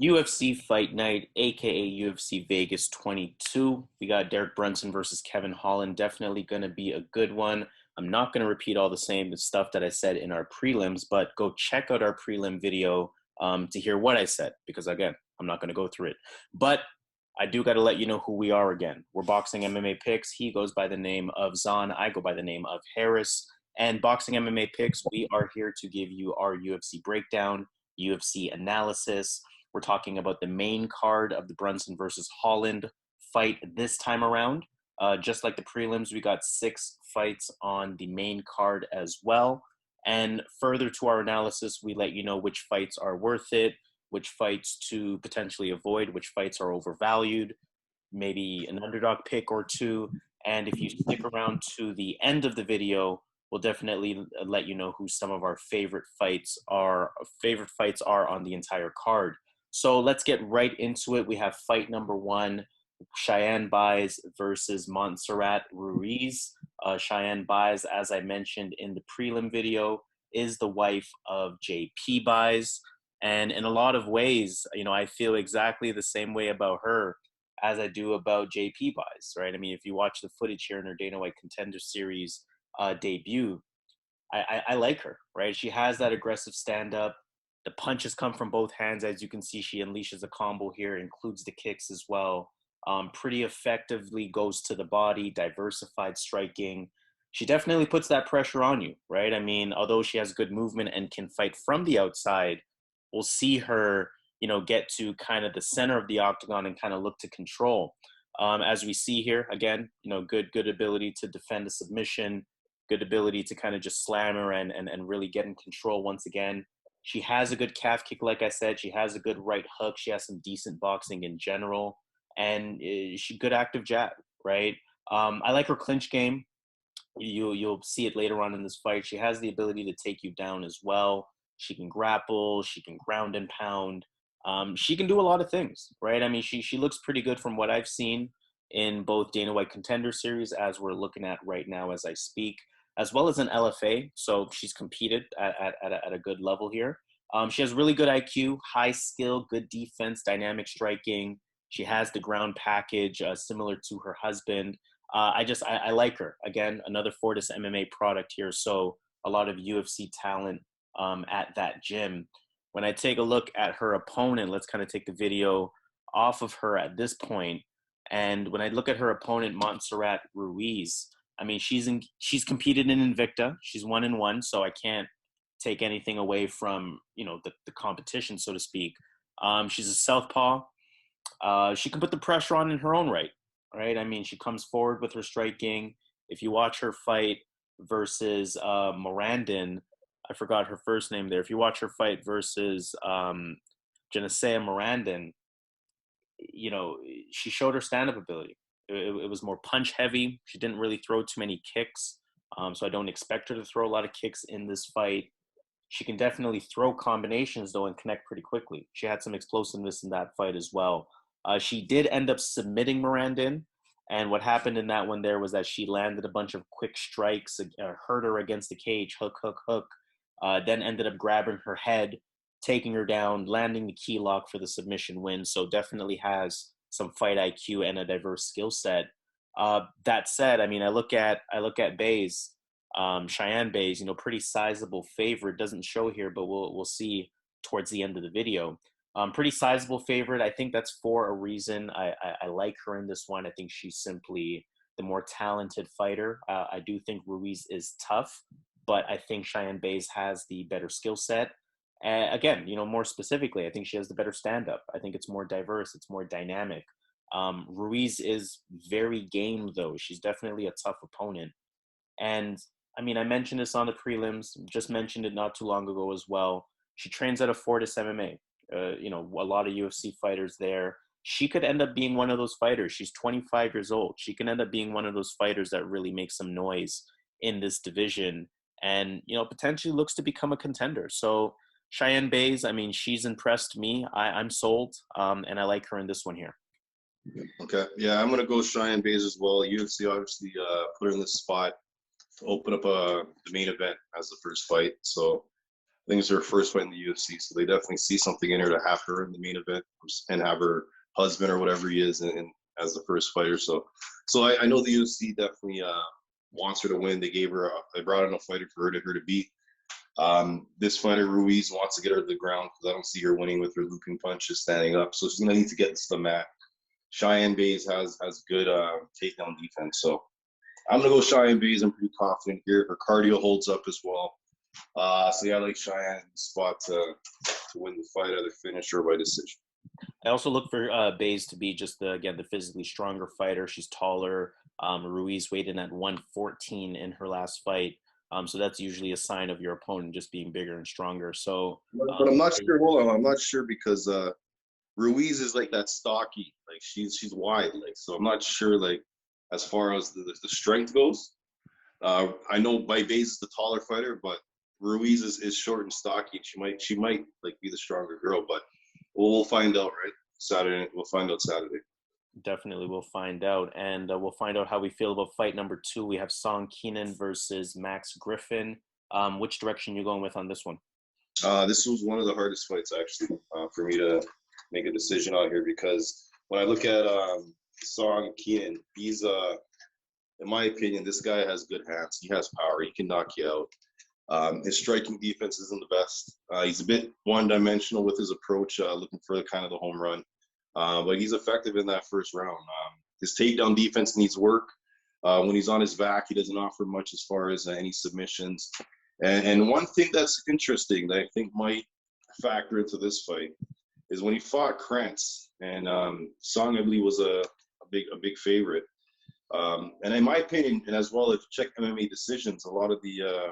UFC Fight Night, aka UFC Vegas 22. We got Derek Brunson versus Kevin Holland. Definitely going to be a good one. I'm not going to repeat all the same stuff that I said in our prelims, but go check out our prelim video to hear what I said, because again, I'm not going to go through it. But I do got to let you know who we are again. We're Boxing MMA Picks. He goes by the name of Zan. I go by the name of Harris. And Boxing MMA Picks, we are here to give you our UFC breakdown, UFC analysis. We're talking about the main card of the Brunson versus Holland fight this time around. Just like the prelims, we got 6 fights on the main card as well. And further to our analysis, we let you know which fights are worth it, which fights to potentially avoid, which fights are overvalued, maybe an underdog pick or two. And if you stick around to the end of the video, we'll definitely let you know who some of our favorite fights are on the entire card. So let's get right into it. We have fight number 1, Cheyanne Buys versus Montserrat Ruiz. Cheyanne Buys, as I mentioned in the prelim video, is the wife of JP Buys. And in a lot of ways, I feel exactly the same way about her as I do about JP Buys, right? I mean, if you watch the footage here in her Dana White Contender Series debut, I like her, right? She has that aggressive stand-up. The punches come from both hands. As you can see, she unleashes a combo here, includes the kicks as well. Pretty effectively goes to the body, diversified striking. She definitely puts that pressure on you, right? I mean, although she has good movement and can fight from the outside, we'll see her, get to kind of the center of the octagon and kind of look to control. As we see here, again, good ability to defend a submission, good ability to kind of just slam her and really get in control once again. She has a good calf kick, like I said. She has a good right hook. She has some decent boxing in general. And she good active jab, right? I like her clinch game. You'll see it later on in this fight. She has the ability to take you down as well. She can grapple. She can ground and pound. She can do a lot of things, right? I mean, she looks pretty good from what I've seen in both Dana White Contender Series, as we're looking at right now as I speak, as well as an LFA. So she's competed at a good level here. She has really good IQ, high skill, good defense, dynamic striking. She has the ground package similar to her husband. I like her. Again, another Fortis MMA product here. So a lot of UFC talent at that gym. When I take a look at her opponent, let's kind of take the video off of her at this point. And when I look at her opponent, Montserrat Ruiz, I mean, she's competed in Invicta. She's 1-1, so I can't take anything away from, the competition, so to speak. She's a southpaw. She can put the pressure on in her own right? I mean, she comes forward with her striking. If you watch her fight versus Morandin, I forgot her first name there. If you watch her fight versus Genesea Morandin, she showed her stand-up ability. It was more punch heavy. She didn't really throw too many kicks, so I don't expect her to throw a lot of kicks in this fight. She can definitely throw combinations, though, and connect pretty quickly. She had some explosiveness in that fight as well. She did end up submitting Morandin, and what happened in that one there was that she landed a bunch of quick strikes, hurt her against the cage, hook, then ended up grabbing her head, taking her down, landing the key lock for the submission win. So definitely has some fight IQ and a diverse skill set. That said, I mean, I look at Bays, Cheyanne Buys, pretty sizable favorite. Doesn't show here, but we'll see towards the end of the video. Pretty sizable favorite. I think that's for a reason. I like her in this one. I think she's simply the more talented fighter. I do think Ruiz is tough, but I think Cheyanne Buys has the better skill set. Again, more specifically, I think she has the better stand-up. I think it's more diverse. It's more dynamic. Ruiz is very game, though. She's definitely a tough opponent. And, I mean, I mentioned this on the prelims, just mentioned it not too long ago as well. She trains at a Fortis MMA. A lot of UFC fighters there. She could end up being one of those fighters. She's 25 years old. She can end up being one of those fighters that really makes some noise in this division and, potentially looks to become a contender. So Cheyanne Buys, I mean, she's impressed me. I'm sold, and I like her in this one here. Okay. Yeah, I'm going to go Cheyanne Buys as well. UFC obviously put her in this spot to open up the main event as the first fight. So I think it's her first fight in the UFC, so they definitely see something in her to have her in the main event and have her husband or whatever he is in as the first fighter. So I know the UFC definitely wants her to win. They brought in a fighter for her to beat. This fighter Ruiz wants to get her to the ground because I don't see her winning with her looping punches standing up. So she's gonna need to get to the mat. Cheyanne Bays has good takedown defense, so I'm gonna go Cheyanne Bays. I'm pretty confident here. Her cardio holds up as well. So yeah, I like Cheyanne spot to win the fight, either finish or by decision. I also look for Bays to be just the physically stronger fighter. She's taller. Ruiz weighed in at 114 in her last fight. So that's usually a sign of your opponent just being bigger and stronger. So, but I'm not sure. Hold on, I'm not sure because Ruiz is like that stocky, like she's wide, like so. I'm not sure like as far as the strength goes. I know Bays is the taller fighter, but Ruiz is short and stocky. She might like be the stronger girl, but we'll find out, right? Saturday, we'll find out Saturday. Definitely, we'll find out, and we'll find out how we feel about fight number 2. We have Kenan versus Max Griffin. Which direction you going with on this one? This was one of the hardest fights actually for me to make a decision on here because when I look at Kenan, he's in my opinion, this guy has good hands. He has power. He can knock you out. His striking defense isn't the best. He's a bit one-dimensional with his approach, looking for the home run. But he's effective in that first round. His takedown defense needs work. When he's on his back, he doesn't offer much as far as any submissions. And one thing that's interesting that I think might factor into this fight is when he fought Krantz, and Song, I believe, was a big favorite. And in my opinion, and as well, if you check MMA decisions, a lot of the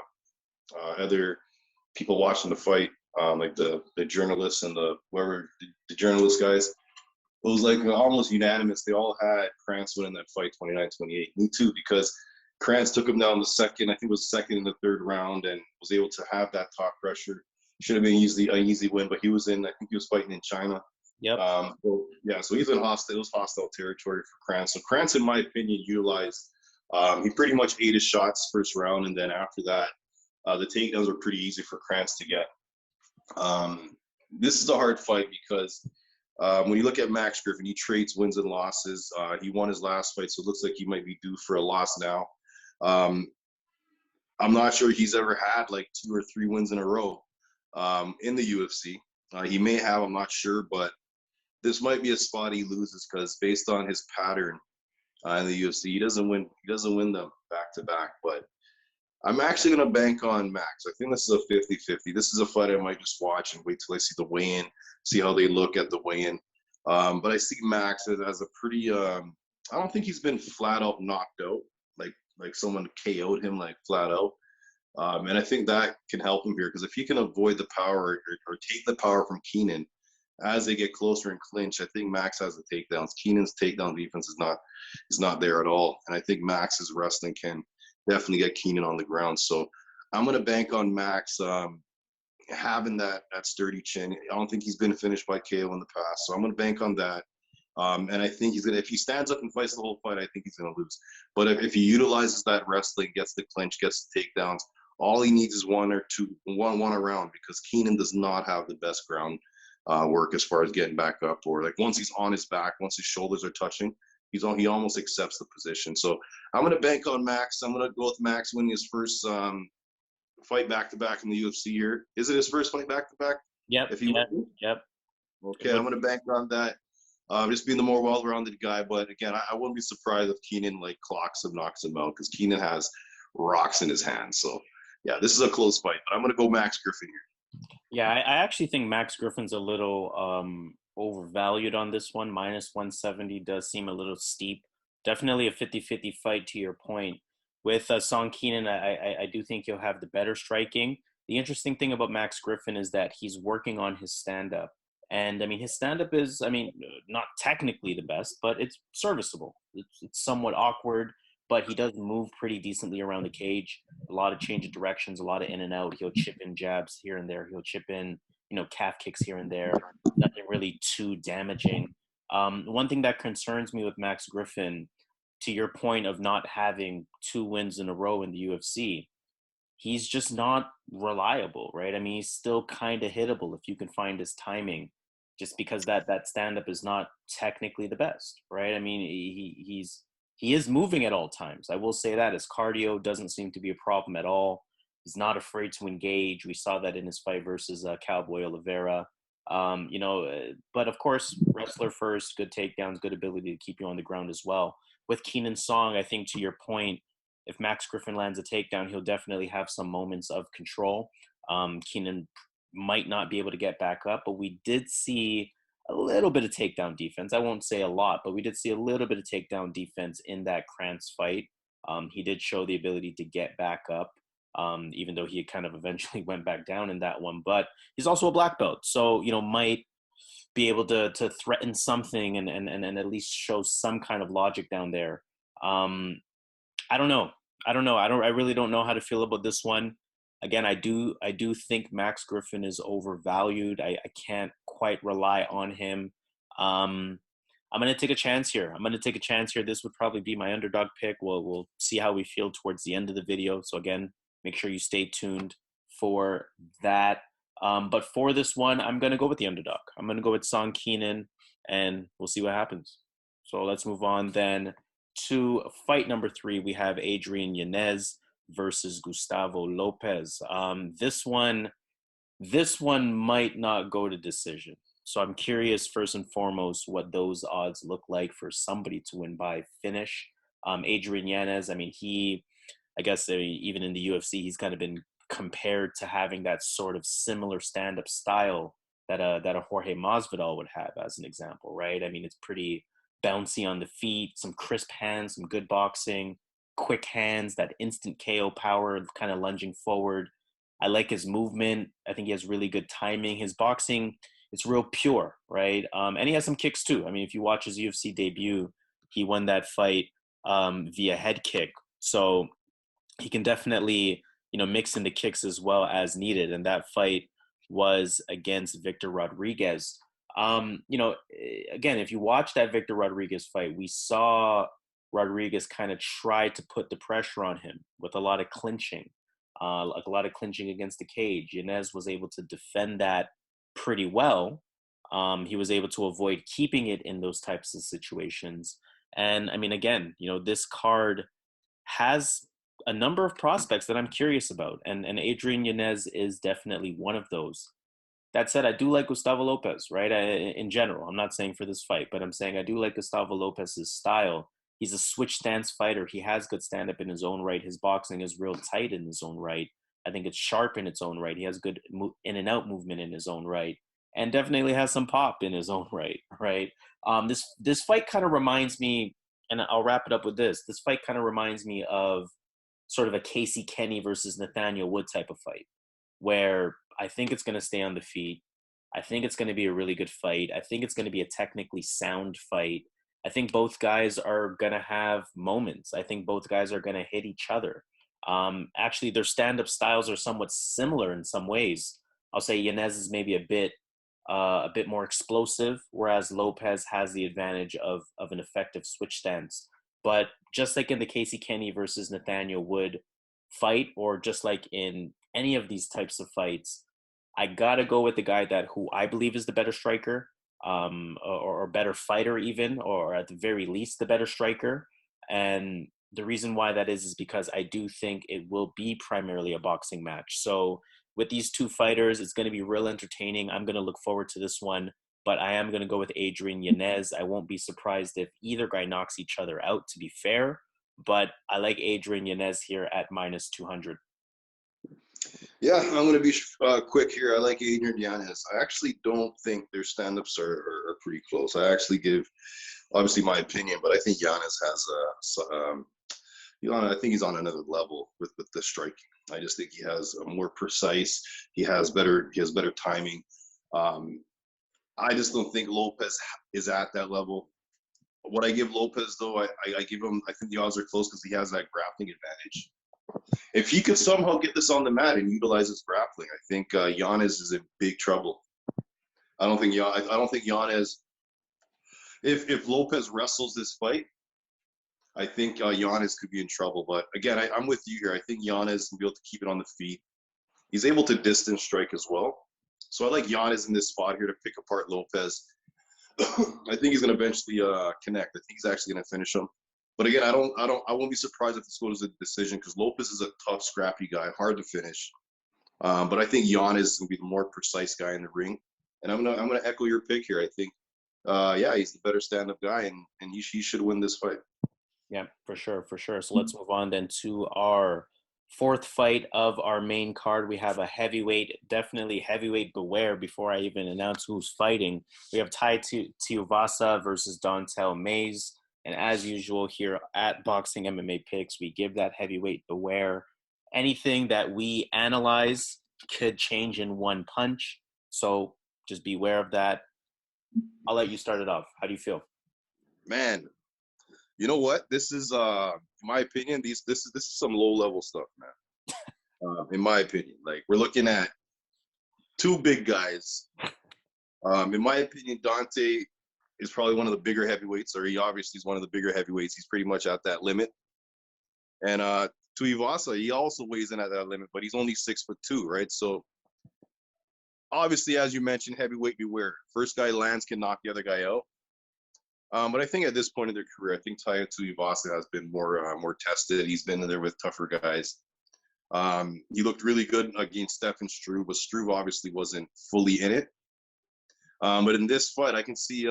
other people watching the fight, like the journalists and the journalist guys, it was like almost unanimous. They all had Krantz winning that fight 29-28. Me too, because Krantz took him down the second, I think it was second in the third round, and was able to have that top pressure. Should have been an easy win, but I think he was fighting in China. Yep. So he's in hostile territory for Krantz. So Krantz, in my opinion, utilized, he pretty much ate his shots first round, and then after that, the takedowns were pretty easy for Krantz to get. This is a hard fight because when you look at Max Griffin, he trades wins and losses. He won his last fight, so it looks like he might be due for a loss now. I'm not sure he's ever had like 2 or 3 wins in a row in the UFC. He may have, I'm not sure, but this might be a spot he loses because based on his pattern in the UFC, he doesn't win them back to back. But I'm actually going to bank on Max. I think this is a 50-50. This is a fight I might just watch and wait till I see the weigh-in, see how they look at the weigh-in. But I see Max as a pretty I don't think he's been flat out knocked out, like someone KO'd him like flat out. And I think that can help him here because if he can avoid the power or take the power from Kenan as they get closer and clinch, I think Max has the takedowns. Kenan's takedown defense is not there at all. And I think Max's wrestling can definitely get Kenan on the ground. So I'm going to bank on Max having that sturdy chin. I don't think he's been finished by KO in the past. So I'm going to bank on that. And I think if he stands up and fights the whole fight, I think he's going to lose. But if he utilizes that wrestling, gets the clinch, gets the takedowns, all he needs is one around because Kenan does not have the best ground work as far as getting back up or like once he's on his back, once his shoulders are touching, he almost accepts the position. So I'm going to bank on Max. I'm going to go with Max winning his first fight back-to-back in the UFC here. Is it his first fight back-to-back? Yep. Yep. Okay, I'm going to bank on that. Just being the more well-rounded guy. But again, I wouldn't be surprised if Kenan like clocks him, knocks him out because Kenan has rocks in his hands. So yeah, this is a close fight. But I'm going to go Max Griffin here. Yeah, I actually think Max Griffin's a little overvalued on this one. Minus 170 does seem a little steep. Definitely a 50-50 fight to your point. With Kenan, I do think he'll have the better striking. The interesting thing about Max Griffin is that he's working on his stand-up. And, I mean, his stand-up is, not technically the best, but it's serviceable. It's somewhat awkward, but he does move pretty decently around the cage. A lot of change of directions, a lot of in and out. He'll chip in jabs here and there. He'll chip in, calf kicks here and there. Nothing really too damaging. One thing that concerns me with Max Griffin, to your point of not having 2 wins in a row in the UFC, he's just not reliable, right? I mean, he's still kind of hittable if you can find his timing, just because that stand up is not technically the best, right? I mean, he is moving at all times. I will say that his cardio doesn't seem to be a problem at all. He's not afraid to engage. We saw that in his fight versus Cowboy Oliveira. But of course, wrestler first, good takedowns, good ability to keep you on the ground as well. With Kenan Song, I think to your point, if Max Griffin lands a takedown, he'll definitely have some moments of control. Kenan might not be able to get back up, but we did see a little bit of takedown defense. I won't say a lot, but we did see a little bit of takedown defense in that Krantz fight. He did show the ability to get back up, even though he kind of eventually went back down in that one. But he's also a black belt, so might be able to threaten something and at least show some kind of logic down there. I don't know. I really don't know how to feel about this one. Again, I do think Max Griffin is overvalued. I can't quite rely on him. I'm going to take a chance here. This would probably be my underdog pick. We'll see how we feel towards the end of the video. So again, make sure you stay tuned for that. But for this one, I'm going to go with the underdog. I'm going to go with Song Kenan, and we'll see what happens. So let's move on then to fight number 3. We have Adrian Yanez versus Gustavo Lopez. This one might not go to decision. So I'm curious, first and foremost, what those odds look like for somebody to win by finish. Adrian Yanez, I mean, even in the UFC, he's kind of been compared to having that sort of similar stand-up style that a Jorge Masvidal would have, as an example, right? I mean, it's pretty bouncy on the feet, some crisp hands, some good boxing, quick hands, that instant KO power, kind of lunging forward. I like his movement. I think he has really good timing. His boxing, it's real pure, right? And he has some kicks too. I mean, if you watch his UFC debut, he won that fight via head kick. So he can definitely, mix in the kicks as well as needed. And that fight was against Victor Rodriguez. Again, if you watch that Victor Rodriguez fight, we saw Rodriguez kind of try to put the pressure on him with a lot of clinching, against the cage. Yanez was able to defend that pretty well. He was able to avoid keeping it in those types of situations. And I mean, again, this card has a number of prospects that I'm curious about. And Adrian Yanez is definitely one of those. That said, I do like Gustavo Lopez, right? In general, I'm not saying for this fight, but I'm saying I do like Gustavo Lopez's style. He's a switch stance fighter. He has good stand-up in his own right. His boxing is real tight in his own right. I think it's sharp in its own right. He has good in and out movement in his own right, and definitely has some pop in his own right, right? This fight kind of reminds me, and I'll wrap it up with this. This fight kind of reminds me of sort of a Casey Kenny versus Nathaniel Wood type of fight, where I think it's going to stay on the feet. I think it's going to be a really good fight. I think it's going to be a technically sound fight. I think both guys are going to have moments. I think both guys are going to hit each other. Actually, their stand-up styles are somewhat similar in some ways. I'll say Yanez is maybe a bit more explosive, whereas Lopez has the advantage of an effective switch stance. But just like in the Casey Kenny versus Nathaniel Wood fight, or just like in any of these types of fights, I gotta go with the guy who I believe is the better striker, or better fighter even, or at the very least the better striker. And the reason why that is because I do think it will be primarily a boxing match. So with these two fighters, it's going to be real entertaining. I'm going to look forward to this one, but I am going to go with Adrian Yanez. I won't be surprised if either guy knocks each other out, to be fair, but I like Adrian Yanez here at minus 200. Yeah, I'm going to be quick here. I like Adrian Yanez. I actually don't think their stand-ups are pretty close. I actually give, obviously, my opinion, but I think Yanez has I think he's on another level with the striking. I just think he has a more precise. He has better timing. I just don't think Lopez is at that level. What I give Lopez, though, I give him. I think the odds are close because he has that grappling advantage. If he could somehow get this on the mat and utilize his grappling, I think Yanez is in big trouble. I don't think Yanez. If Lopez wrestles this fight, I think Yanez could be in trouble. But again, I'm with you here. I think Yanez will be able to keep it on the feet. He's able to distance strike as well. So I like Yanez in this spot here to pick apart Lopez. I think he's going to eventually connect. I think he's actually going to finish him. But again, I won't be surprised if this goes to a decision because Lopez is a tough, scrappy guy, hard to finish. But I think Yanez is going to be the more precise guy in the ring. And I'm gonna echo your pick here. I think, yeah, he's the better stand-up guy, and he should win this fight. Yeah, for sure, for sure. So let's move on then to our fourth fight of our main card. We have a heavyweight, definitely heavyweight beware before I even announce who's fighting. We have Tuivasa versus Dontel Mays. And as usual here at Boxing MMA Picks, we give that heavyweight beware. Anything that we analyze could change in one punch. So just beware of that. I'll let you start it off. How do you feel? Man, you know what? This is, in my opinion, this is some low-level stuff, man. In my opinion, like we're looking at two big guys. In my opinion, Dante is probably one of the bigger heavyweights, or he obviously is one of the bigger heavyweights. He's pretty much at that limit. And Tuivasa, he also weighs in at that limit, but he's only 6'2", right? So obviously, as you mentioned, heavyweight beware. First guy lands can knock the other guy out. But I think at this point in their career, I think Taia Tuivasa has been more tested. He's been in there with tougher guys. He looked really good against Stefan Struve, but Struve obviously wasn't fully in it. But in this fight, I can see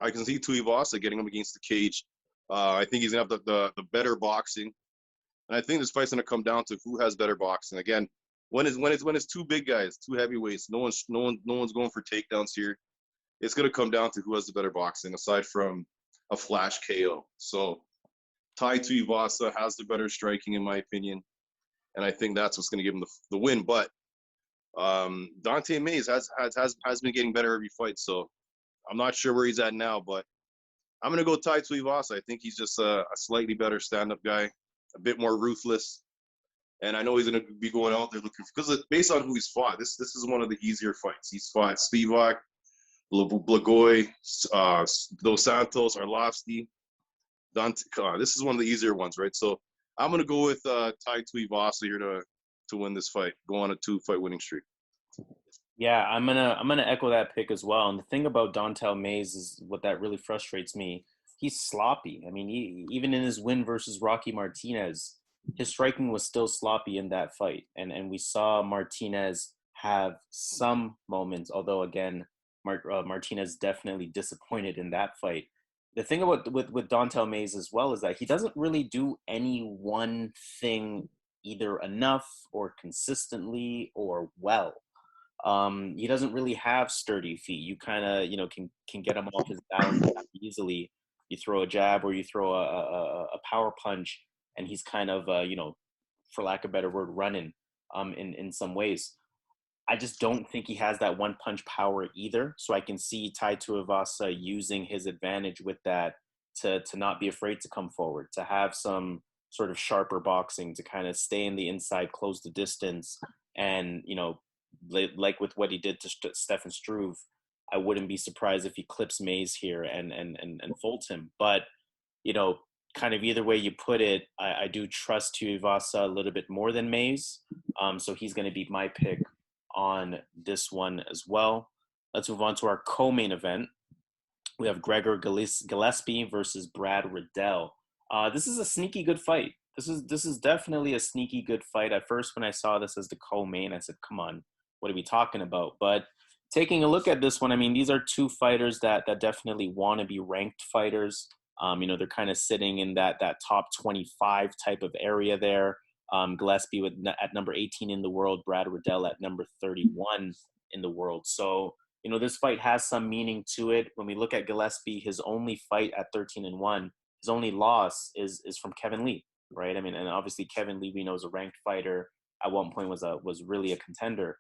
Tuivasa getting him against the cage. I think he's gonna have the better boxing, and I think this fight's gonna come down to who has better boxing. Again, when it's two big guys, two heavyweights, no one's going for takedowns here. It's gonna come down to who has the better boxing, aside from a flash KO. So Tai Tuivasa has the better striking, in my opinion, and I think that's what's gonna give him the win. But Dante Mays has been getting better every fight, so I'm not sure where he's at now, but I'm gonna go Tai Tuivasa. I think he's just a slightly better stand-up guy, a bit more ruthless, and I know he's gonna be going out there looking because based on who he's fought, this is one of the easier fights. He's fought Spivak, Blagoy, Dos Santos, Arlovsky, Dante. This is one of the easier ones, right? So I'm gonna go with Tai Tuivasa here to win this fight, go on a 2-fight winning streak. Yeah, I'm gonna echo that pick as well. And the thing about Dontel Mays is what that really frustrates me. He's sloppy. I mean, even in his win versus Rocky Martinez, his striking was still sloppy in that fight. And we saw Martinez have some moments, although again, Martinez definitely disappointed in that fight. The thing about with Dontel Mays as well is that he doesn't really do any one thing either enough or consistently or well. He doesn't really have sturdy feet. You kind of, can get him off his balance easily. You throw a jab or you throw a power punch, and he's kind of, for lack of a better word, running in some ways. I just don't think he has that one punch power either. So I can see Tai Tuivasa using his advantage with that to not be afraid to come forward, to have some sort of sharper boxing, to kind of stay in the inside, close the distance, and like with what he did to Stefan Struve, I wouldn't be surprised if he clips Mays here and folds him. But kind of either way you put it, I do trust Tuivasa a little bit more than Mays. So he's going to be my pick on this one as well. Let's move on to our co-main event. We have Gregor Gillespie versus Brad Riddell. This is a sneaky good fight. This is definitely a sneaky good fight. At first, when I saw this as the co-main, I said, "Come on, what are we talking about?" But taking a look at this one, I mean, these are two fighters that definitely want to be ranked fighters. They're kind of sitting in that top 25 type of area there. Gillespie at number 18 in the world, Brad Riddell at number 31 in the world. So, this fight has some meaning to it. When we look at Gillespie, his only fight at 13-1, his only loss is from Kevin Lee, right? I mean, and obviously Kevin Lee, we know, is a ranked fighter. At one point was really a contender.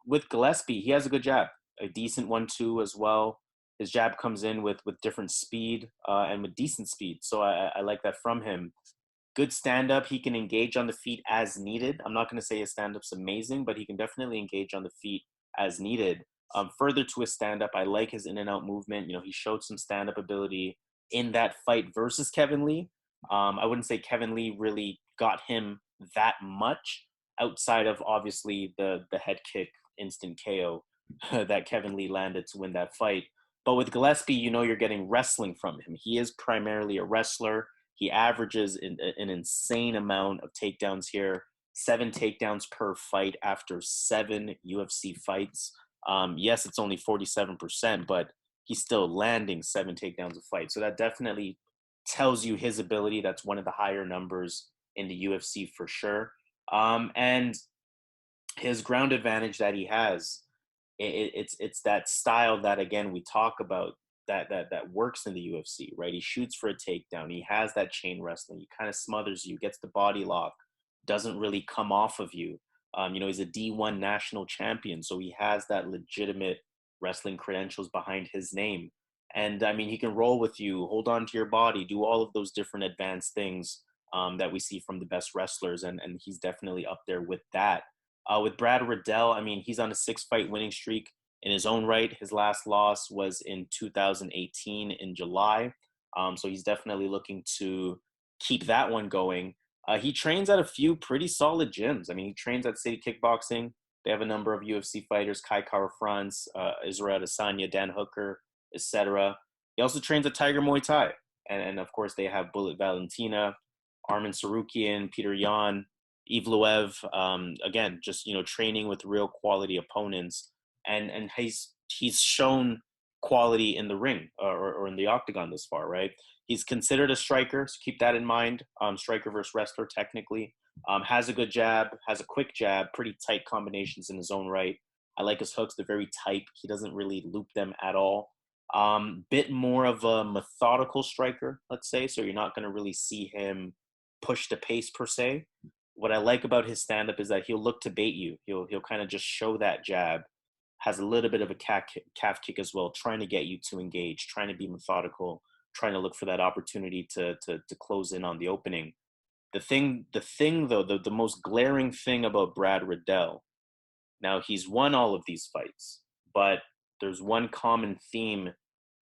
With Gillespie, he has a good jab, a decent 1-2 as well. His jab comes in with different speed and with decent speed. So I like that from him. Good stand-up. He can engage on the feet as needed. I'm not going to say his stand-up's amazing, but he can definitely engage on the feet as needed. Further to his stand-up, I like his in and out movement. He showed some stand-up ability in that fight versus Kevin Lee. I wouldn't say Kevin Lee really got him that much outside of obviously the head kick instant KO that Kevin Lee landed to win that fight. But with Gillespie, you're getting wrestling from him. He is primarily a wrestler. He averages an insane amount of takedowns here, 7 takedowns per fight after 7 UFC fights. Yes, it's only 47%, but he's still landing 7 takedowns a fight. So that definitely tells you his ability. That's one of the higher numbers in the UFC for sure. And his ground advantage that he has, it's that style that, again, we talk about that works in the UFC, right? He shoots for a takedown. He has that chain wrestling. He kind of smothers you, gets the body lock, doesn't really come off of you. He's a D1 national champion, so he has that legitimate wrestling credentials behind his name. And I mean, he can roll with you, hold on to your body, do all of those different advanced things that we see from the best wrestlers, and he's definitely up there with that. With Brad Riddell, I mean, he's on a 6-fight winning streak in his own right. His last loss was in 2018 in July. So he's definitely looking to keep that one going. He trains at a few pretty solid gyms. I mean, he trains at City Kickboxing. They have a number of UFC fighters, Kai Kara-France, Israel Adesanya, Dan Hooker, etc. He also trains at Tiger Muay Thai. And of course, they have Bullet Valentina, Armin Sarukian, Peter Yan, Yves Loev, again, just, training with real quality opponents. And he's shown quality in the ring or in the octagon this far, right? He's considered a striker, so keep that in mind. Striker versus wrestler, technically. Has a good jab, has a quick jab, pretty tight combinations in his own right. I like his hooks. They're very tight. He doesn't really loop them at all. Bit more of a methodical striker, let's say, so you're not going to really see him push the pace per se. What I like about his stand-up is that he'll look to bait you. He'll kind of just show that jab, has a little bit of a calf kick as well, trying to get you to engage, trying to be methodical, trying to look for that opportunity to close in on the opening. The thing though, the most glaring thing about Brad Riddell, now he's won all of these fights, but there's one common theme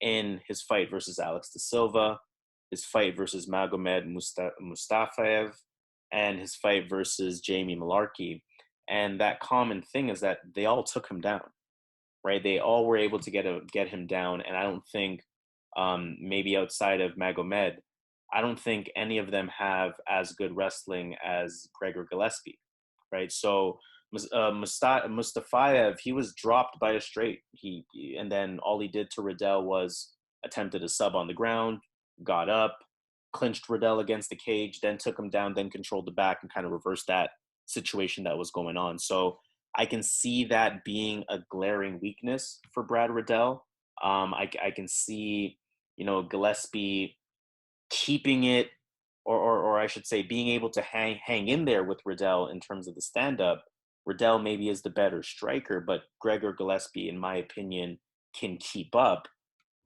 in his fight versus Alex de Silva, his fight versus Magomed Mustafayev, and his fight versus Jamie Malarkey. And that common thing is that they all took him down, right? They all were able to get him down. And I don't think, maybe outside of Magomed, I don't think any of them have as good wrestling as Gregor Gillespie, right? So Mustafayev, he was dropped by a straight. And then all he did to Riddell was attempted a sub on the ground, got up, clinched Riddell against the cage, then took him down, then controlled the back and kind of reversed that situation that was going on. So I can see that being a glaring weakness for Brad Riddell. I can see, Gillespie keeping it, or I should say being able to hang in there with Riddell in terms of the stand-up. Riddell maybe is the better striker, but Gregor Gillespie, in my opinion, can keep up.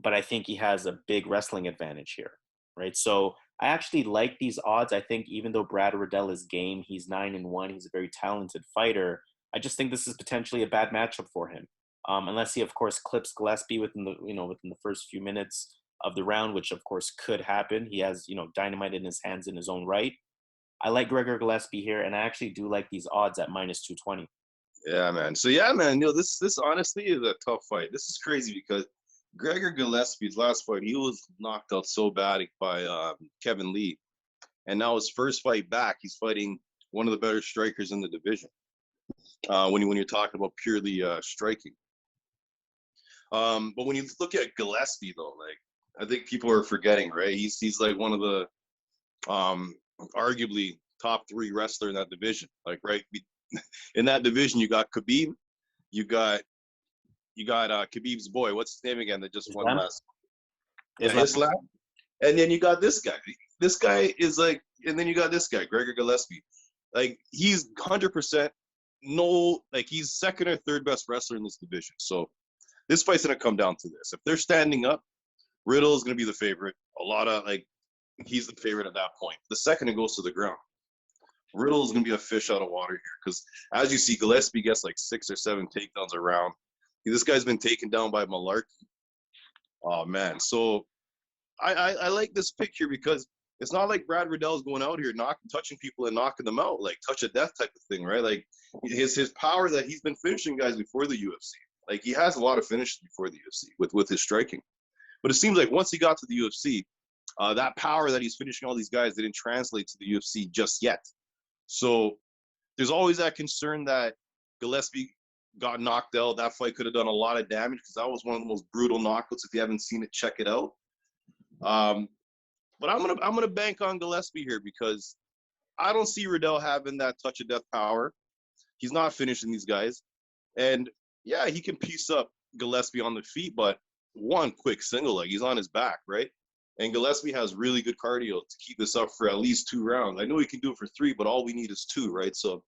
But I think he has a big wrestling advantage here, right? So I actually like these odds. I think even though Brad Riddell is game, he's 9-1, he's a very talented fighter. I just think this is potentially a bad matchup for him, unless he, of course, clips Gillespie within the first few minutes of the round, which of course could happen. He has dynamite in his hands in his own right. I like Gregor Gillespie here, and I actually do like these odds at -220. Yeah, man. So yeah, man. This honestly is a tough fight. This is crazy because Gregor Gillespie's last fight, he was knocked out so bad by Kevin Lee, and now his first fight back, he's fighting one of the better strikers in the division. When you're talking about purely striking, but when you look at Gillespie though, like I think people are forgetting, right? He's like one of the arguably top 3 wrestler in that division. Like right in that division, you got Khabib, you got Khabib's boy. What's his name again? That just won last. Yeah, Islam. And then you got this guy. This guy is like, and then you got this guy, Gregor Gillespie. Like he's 100%. No, like he's second or third best wrestler in this division. So this fight's gonna come down to this. If they're standing up, Riddle is gonna be the favorite. He's the favorite at that point. The second it goes to the ground, Riddle is gonna be a fish out of water here because, as you see, Gillespie gets like 6 or 7 takedowns around. This guy's been taken down by Malarkey. Oh man, so I like this pick here because it's not like Brad Riddell's going out here touching people and knocking them out, like touch of death type of thing, right? Like his power that he's been finishing guys before the UFC. Like he has a lot of finishes before the UFC with his striking. But it seems like once he got to the UFC, that power that he's finishing all these guys didn't translate to the UFC just yet. So there's always that concern that Gillespie got knocked out. That fight could have done a lot of damage because that was one of the most brutal knockouts. If you haven't seen it, check it out. But I'm gonna bank on Gillespie here because I don't see Riddell having that touch of death power. He's not finishing these guys, and yeah, he can piece up Gillespie on the feet, but one quick single leg, he's on his back, right? And Gillespie has really good cardio to keep this up for at least 2 rounds. I know he can do it for 3, but all we need is 2, right? So,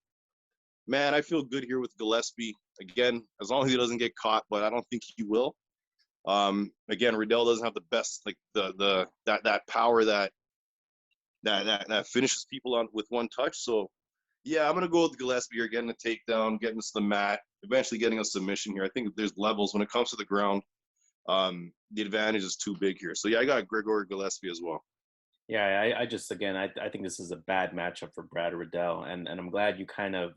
man, I feel good here with Gillespie. Again, as long as he doesn't get caught, but I don't think he will. Again, Riddell doesn't have the best, like that power that finishes people on with one touch. So, yeah, I'm gonna go with Gillespie here, getting a takedown, getting us to the mat, eventually getting a submission here. I think there's levels when it comes to the ground. The advantage is too big here. So yeah, I got Gregor Gillespie as well. Yeah, I just again I think this is a bad matchup for Brad Riddell, and I'm glad you kind of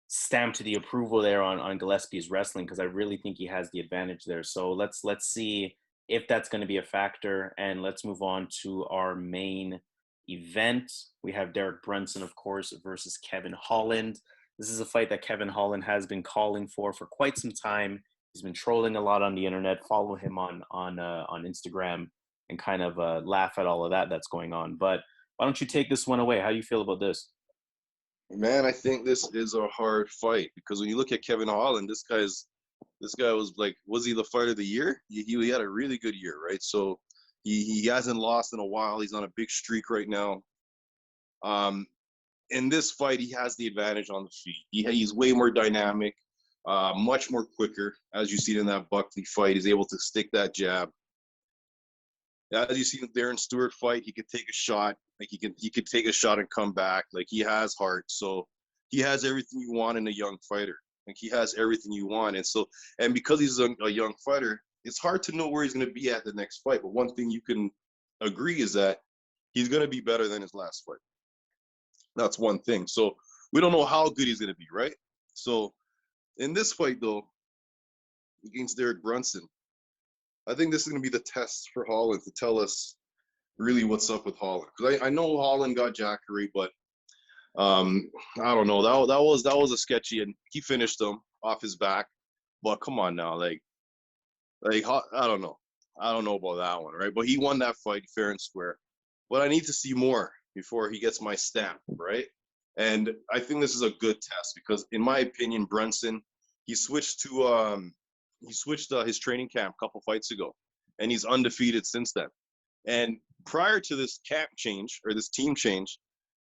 stamped the approval there on Gillespie's wrestling because I really think he has the advantage there. So let's see if that's going to be a factor, and let's move on to our main event. We have Derek Brunson, of course, versus Kevin Holland. This is a fight that Kevin Holland has been calling for quite some time. He's been trolling a lot on the internet. Follow him on Instagram and kind of laugh at all of that that's going on. But why don't you take this one away? How do you feel about this? Man, I think this is a hard fight because when you look at Kevin Holland, this guy was like, was he the fight of the year? He had a really good year, right? So he hasn't lost in a while. He's on a big streak right now. In this fight, he has the advantage on the feet. He's way more dynamic, much more quicker. As you see in that Buckley fight, he's able to stick that jab. As you see in the Darren Stewart fight, he could take a shot. Like he could take a shot and come back. Like he has heart. So he has everything you want in a young fighter. Like he has everything you want. And because he's a young fighter, it's hard to know where he's going to be at the next fight. But one thing you can agree is that he's going to be better than his last fight. That's one thing. So we don't know how good he's going to be, right? So in this fight, though, against Derek Brunson, I think this is going to be the test for Holland to tell us really what's up with Holland. Because I know Holland got Jackery, but I don't know. That was a sketchy, and he finished him off his back. But come on now, like I don't know. I don't know about that one, right? But he won that fight fair and square. But I need to see more before he gets my stamp, right? And I think this is a good test because, in my opinion, Brunson, he switched his training camp a couple fights ago, and he's undefeated since then. And prior to this camp change or this team change,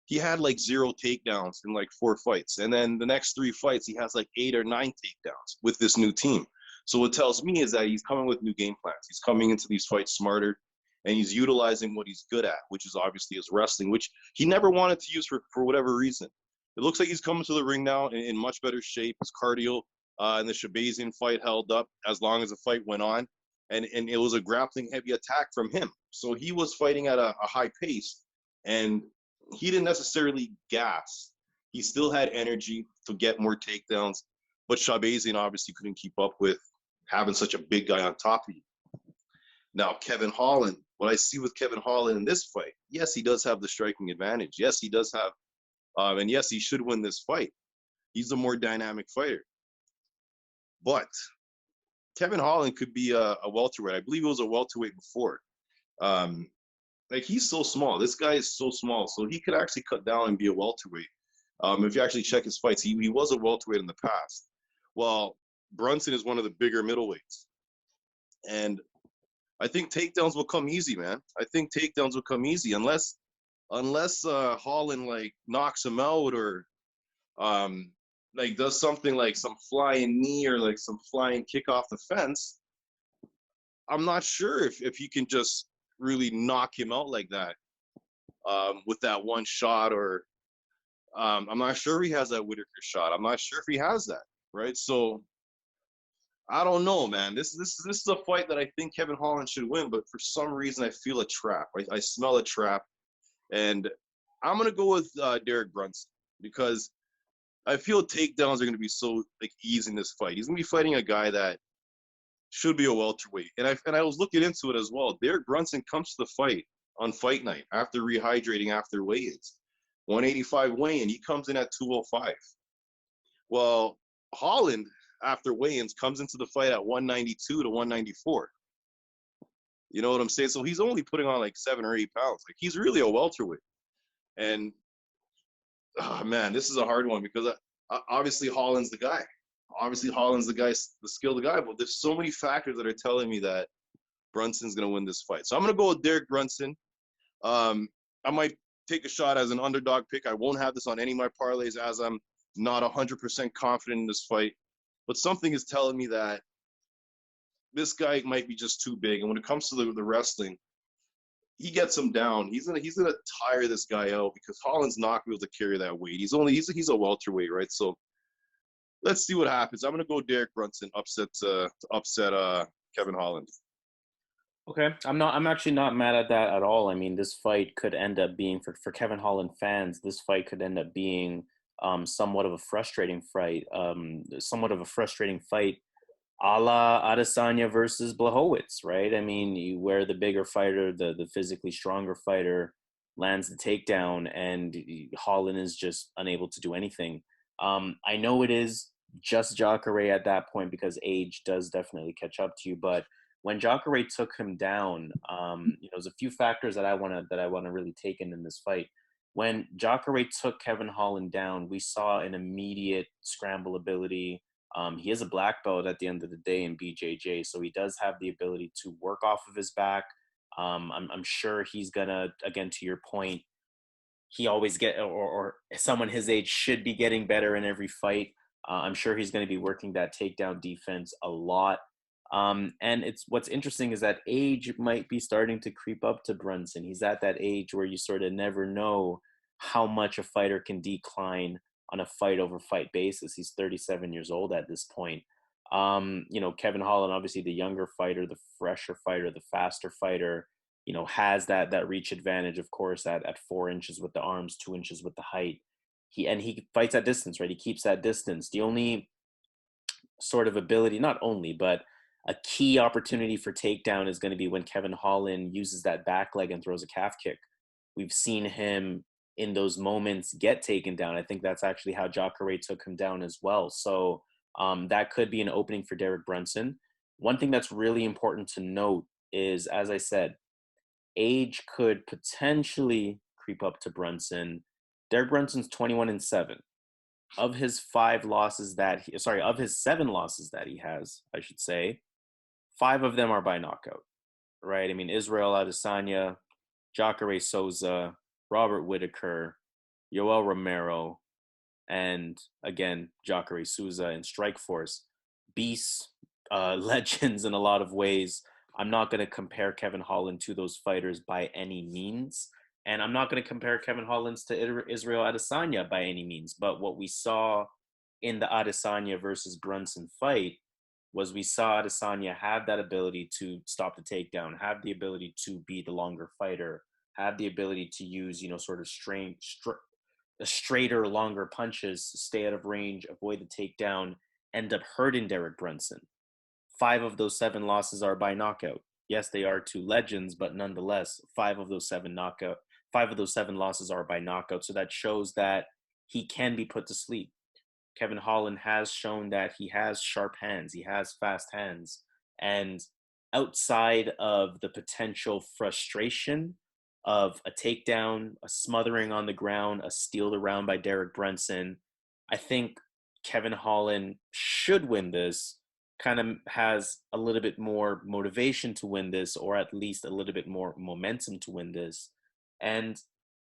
he had like 0 takedowns in like 4 fights. And then the next 3 fights, he has like 8 or 9 takedowns with this new team. So what tells me is that he's coming with new game plans. He's coming into these fights smarter, and he's utilizing what he's good at, which is obviously his wrestling, which he never wanted to use for whatever reason. It looks like he's coming to the ring now in much better shape. His cardio in the Shabazian fight held up as long as the fight went on. And it was a grappling heavy attack from him. So he was fighting at a high pace, and he didn't necessarily gas. He still had energy to get more takedowns, but Shabazian obviously couldn't keep up with having such a big guy on top of you. Now, Kevin Holland, what I see with Kevin Holland in this fight, yes, he does have the striking advantage. Yes, he does have, and yes, he should win this fight. He's a more dynamic fighter. But Kevin Holland could be a welterweight. I believe he was a welterweight before. Like he's so small. This guy is so small, so he could actually cut down and be a welterweight. If you actually check his fights, he was a welterweight in the past. Well, Brunson is one of the bigger middleweights, and I think takedowns will come easy, man. I think takedowns will come easy unless Holland like knocks him out or like does something like some flying knee or like some flying kick off the fence. I'm not sure if he can just really knock him out like that with that one shot, or I'm not sure he has that Whitaker shot. I'm not sure if he has that, right? So I don't know, man. This is a fight that I think Kevin Holland should win, but for some reason I feel a trap. I smell a trap, and I'm gonna go with Derek Brunson because I feel takedowns are gonna be so like easy in this fight. He's gonna be fighting a guy that should be a welterweight, and I was looking into it as well. Derek Brunson comes to the fight on fight night after rehydrating after weigh-ins, 185 weigh-in. He comes in at 205. Well, Holland, after weigh-ins, comes into the fight at 192 to 194. You know what I'm saying? So he's only putting on like 7 or 8 pounds. Like he's really a welterweight. And oh man, this is a hard one because obviously Holland's the guy. Obviously Holland's the guy, the skilled guy. But there's so many factors that are telling me that Brunson's gonna win this fight. So I'm gonna go with Derek Brunson. I might take a shot as an underdog pick. I won't have this on any of my parlays as I'm not 100% confident in this fight. But something is telling me that this guy might be just too big. And when it comes to the wrestling, he gets him down. He's gonna tire this guy out because Holland's not gonna be able to carry that weight. He's a welterweight, right? So let's see what happens. I'm gonna go Derek Brunson to upset Kevin Holland. Okay, I'm actually not mad at that at all. I mean, this fight could end up being for Kevin Holland fans. This fight could end up being somewhat of a frustrating fight. A la Adesanya versus Blachowicz, right? I mean, where the bigger fighter, the physically stronger fighter, lands the takedown, and Holland is just unable to do anything. I know it is just Jacare at that point because age does definitely catch up to you, but when Jacare took him down, there's a few factors that I wanna really take in this fight. When Jacare took Kevin Holland down, we saw an immediate scramble ability. He is a black belt at the end of the day in BJJ, so he does have the ability to work off of his back. I'm sure he's gonna, again, to your point, he always or someone his age should be getting better in every fight. I'm sure he's going to be working that takedown defense a lot. And what's interesting is that age might be starting to creep up to Brunson. He's at that age where you sort of never know how much a fighter can decline on a fight over fight basis. He's 37 years old at this point. Kevin Holland, obviously the younger fighter, the fresher fighter, the faster fighter, has that reach advantage, of course, at 4 inches with the arms, 2 inches with the height. He fights at distance, right? He keeps that distance. The only sort of ability, not only, but a key opportunity for takedown is going to be when Kevin Holland uses that back leg and throws a calf kick. We've seen him in those moments get taken down. I think that's actually how Jacare took him down as well. So that could be an opening for Derek Brunson. One thing that's really important to note is, as I said, age could potentially creep up to Brunson. Derek Brunson's 21-7. Of his 7 losses that he has, I should say, 5 of them are by knockout, right? I mean, Israel Adesanya, Jacare Souza, Robert Whittaker, Yoel Romero, and again, Jacare Souza in Strikeforce. Beasts, legends in a lot of ways. I'm not going to compare Kevin Holland to those fighters by any means. And I'm not going to compare Kevin Holland to Israel Adesanya by any means. But what we saw in the Adesanya versus Brunson fight was we saw Adesanya have that ability to stop the takedown, have the ability to be the longer fighter, have the ability to use, sort of straighter, longer punches, stay out of range, avoid the takedown, end up hurting Derek Brunson. 5 of those 7 losses are by knockout. Yes, they are 2 legends, but nonetheless, 5 of those 7 losses are by knockout. So that shows that he can be put to sleep. Kevin Holland has shown that he has sharp hands. He has fast hands. And outside of the potential frustration of a takedown, a smothering on the ground, a steal around by Derek Brunson, I think Kevin Holland should win this, kind of has a little bit more motivation to win this, or at least a little bit more momentum to win this. And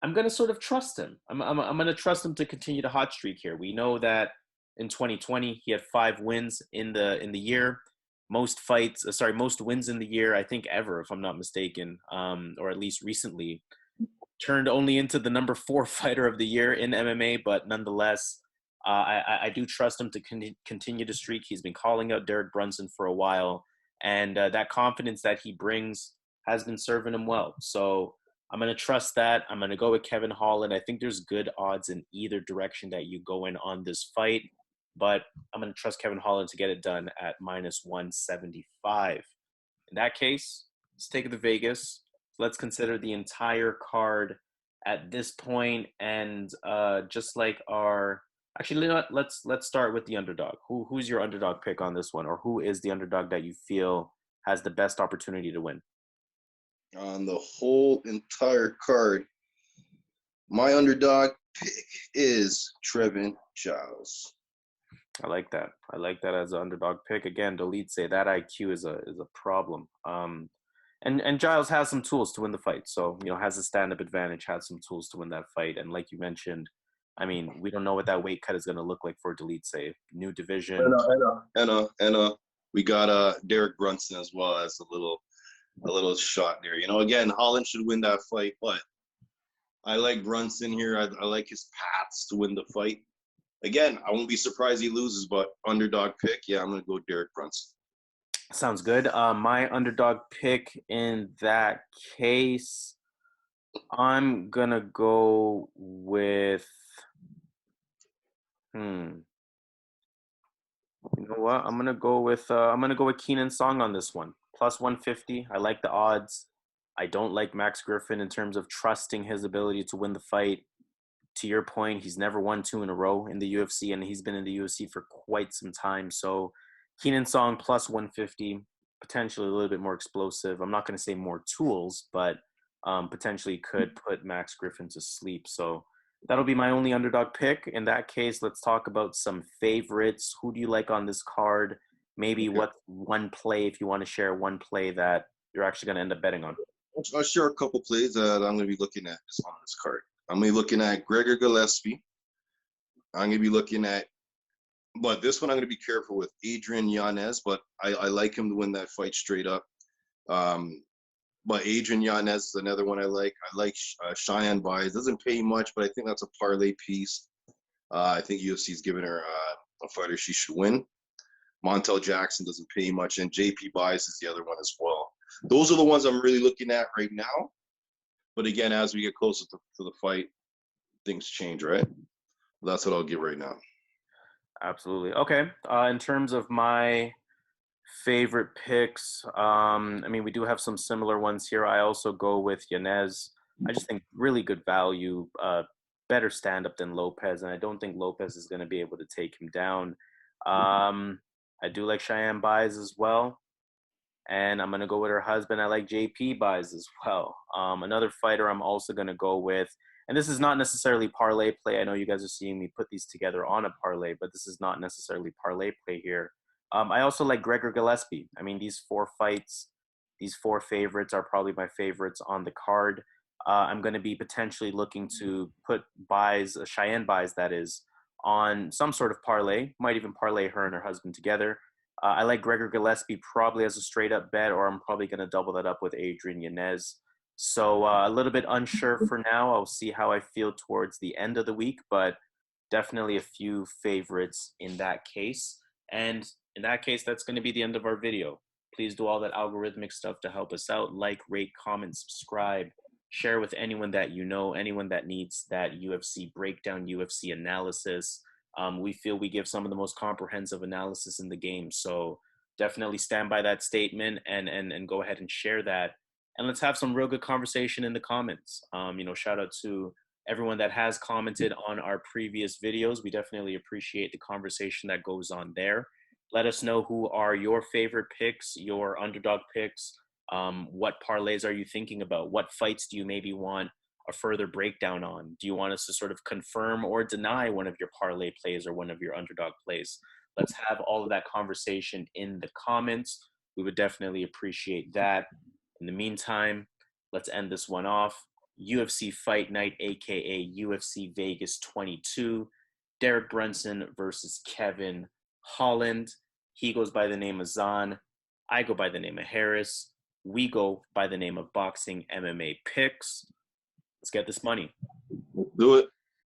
I'm going to sort of trust him. I'm going to trust him to continue the hot streak here. We know that in 2020, he had 5 wins in the year. Most wins in the year, I think, ever, if I'm not mistaken, or at least recently. Turned only into the number 4 fighter of the year in MMA, but nonetheless, I do trust him to continue to streak. He's been calling out Derek Brunson for a while, and that confidence that he brings has been serving him well. So I'm going to trust that. I'm going to go with Kevin Holland. I think there's good odds in either direction that you go in on this fight, but I'm going to trust Kevin Holland to get it done at minus 175. In that case, let's take it to Vegas. Let's consider the entire card at this point, and just like our actually, let's start with the underdog. Who's your underdog pick on this one, or who is the underdog that you feel has the best opportunity to win? On the whole entire card, my underdog pick is Trevin Giles. I like that. I like that as an underdog pick. Again, Delete say that IQ is a problem. And Giles has some tools to win the fight. So, has a stand-up advantage, has some tools to win that fight. And like you mentioned, I mean, we don't know what that weight cut is going to look like for Delete say. New division. And we got Derek Brunson as well as a little shot there. Again, Holland should win that fight, but I like Brunson here. I like his paths to win the fight. Again, I won't be surprised he loses, but underdog pick, yeah, I'm going to go Derek Brunson. Sounds good. My underdog pick in that case, I'm going to go with, you know what? I'm going to go with Kenan Song on this one. Plus 150. I like the odds. I don't like Max Griffin in terms of trusting his ability to win the fight. To your point, he's never won 2 in a row in the UFC, and he's been in the UFC for quite some time. So Kenan Song plus 150, potentially a little bit more explosive. I'm not going to say more tools, but potentially could put Max Griffin to sleep. So that'll be my only underdog pick. In that case, let's talk about some favorites. Who do you like on this card? Maybe what one play, if you want to share one play that you're actually going to end up betting on. I'll share a couple plays that I'm going to be looking at on this card. I'm going to be looking at Gregor Gillespie. I'm going to be looking at, but this one I'm going to be careful with Adrian Yanez, but I like him to win that fight straight up. But Adrian Yanez is another one I like. I like Cheyanne buys. Doesn't pay much, but I think that's a parlay piece. I think UFC's giving her a fighter she should win. Montel Jackson doesn't pay much, and JP buys is the other one as well. Those are the ones I'm really looking at right now. But again, as we get closer to the fight, things change, right? That's what I'll give right now. Absolutely. Okay. In terms of my favorite picks, we do have some similar ones here. I also go with Yanez. I just think really good value, better stand-up than Lopez, and I don't think Lopez is going to be able to take him down. I do like Cheyanne buys as well. And I'm going to go with her husband. I like JP buys as well. Another fighter I'm also going to go with, and this is not necessarily parlay play. I know you guys are seeing me put these together on a parlay, but this is not necessarily parlay play here. I also like Gregor Gillespie. I mean, these 4 fights, these 4 favorites are probably my favorites on the card. I'm going to be potentially looking to put Cheyanne buys, that is, on some sort of parlay. Might even parlay her and her husband together. I like Gregor Gillespie probably as a straight-up bet, or I'm probably going to double that up with Adrian Yanez. So a little bit unsure for now. I'll see how I feel towards the end of the week, but definitely a few favorites in that case. And in that case, that's going to be the end of our video. Please do all that algorithmic stuff to help us out. Like, rate, comment, subscribe. Share with anyone that you know, anyone that needs that UFC breakdown, UFC analysis. We feel we give some of the most comprehensive analysis in the game. So definitely stand by that statement and go ahead and share that. And let's have some real good conversation in the comments. Shout out to everyone that has commented on our previous videos. We definitely appreciate the conversation that goes on there. Let us know who are your favorite picks, your underdog picks. What parlays are you thinking about? What fights do you maybe want a further breakdown on? Do you want us to sort of confirm or deny one of your parlay plays or one of your underdog plays? Let's have all of that conversation in the comments. We would definitely appreciate that. In the meantime, let's end this one off. UFC Fight Night, aka UFC Vegas 22. Derek Brunson versus Kevin Holland. He goes by the name of Zan. I go by the name of Harris. We go by the name of Boxing MMA Picks. Let's get this money. Do it.